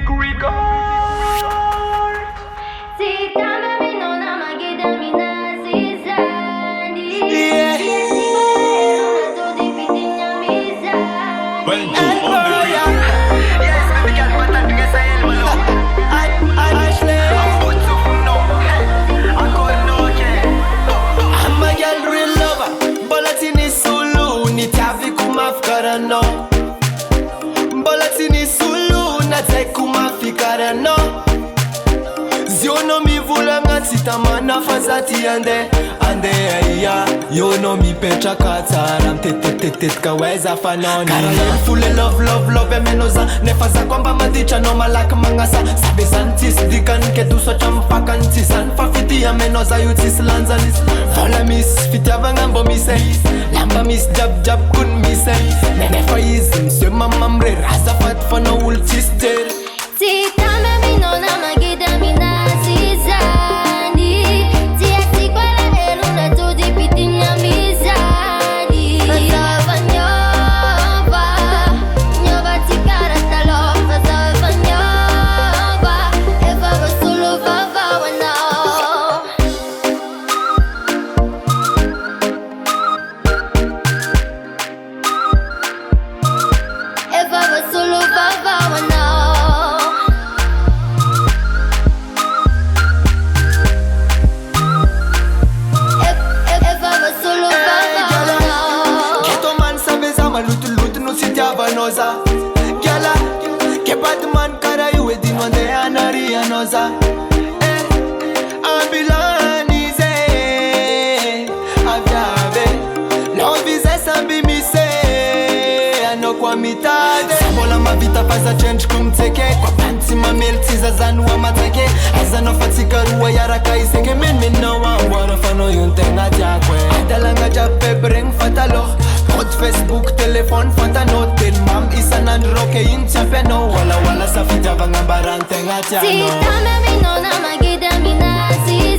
Music Record. Si kama minona magida minazizani. Yeah. Well, on the beat. Yes, baby girl, what I'm doing is I am alone. I'm a girl real lover, Bolatini Sulu, nitavi kumafikara no. Bolatini Sulu, natek kumafikara no. Ziono mi vula ngatita mana fazati ande ya. You know mi petra kataram tet kaweza fanoni. Karayen fule love emenoza nefaza kwamba madicha no malaka mangasa. Sabe santis dikan ke duso champakan tisan fafiti amenoza yutis lanzalis. Vola mis fiti avangambo mise lamba mis jab kun mise. Nene faizim se mamamre razafat fano ultister. Si kama minona magida minazizani. Tiasi kwa la elu na tudi piti nyamizani. Fazava nyoba tikara talo. Fazava nyoba eva vasulu vava wana. Eva vasulu vava wana. Eva vasulu vava wana. Keto man sabeza malutu no sitiavanoza. Gala, ke Batman kara iwe dinwande anari anoza. Ambilanize, aviave. Novize sambi mise, ano kwa mitade. Sabola mavita faza change kumteke. Kwa panti mameltiza zanua mateke. Azano fatika ruwa yaraka iseke. Min no one wanna fano yuntenga jakwe. Adalanga jape bring fatalo. Hot Facebook, telefon, fanta notin. Mam isa nandroke in champiano. Wala safita vanga barante ngatiano. Si kama minona magida minazizani.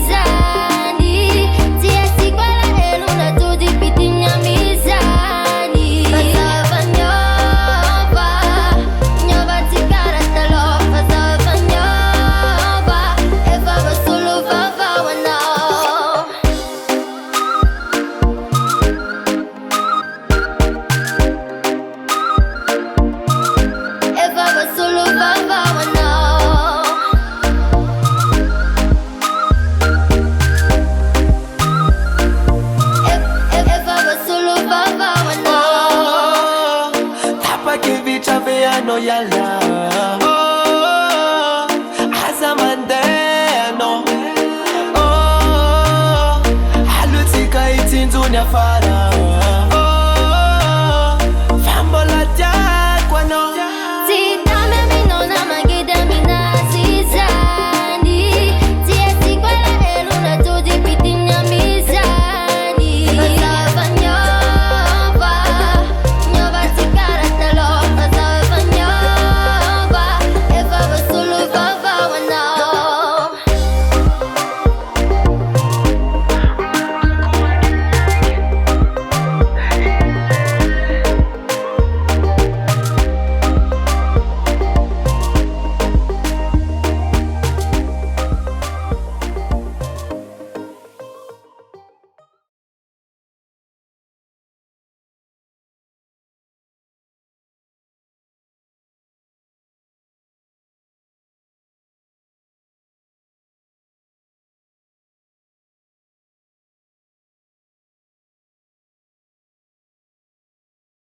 Tiasi kwa la elu na tudi piti nyamizani. Fazava nyoba tikara talo. Fazava nyoba eva vasulu vava wana. Eva vasulu vava wana. Eva vasulu vava wana. Oh, tapa kivicha veano yala. Oh, azamandeno. Oh, halutika itinzunya fara.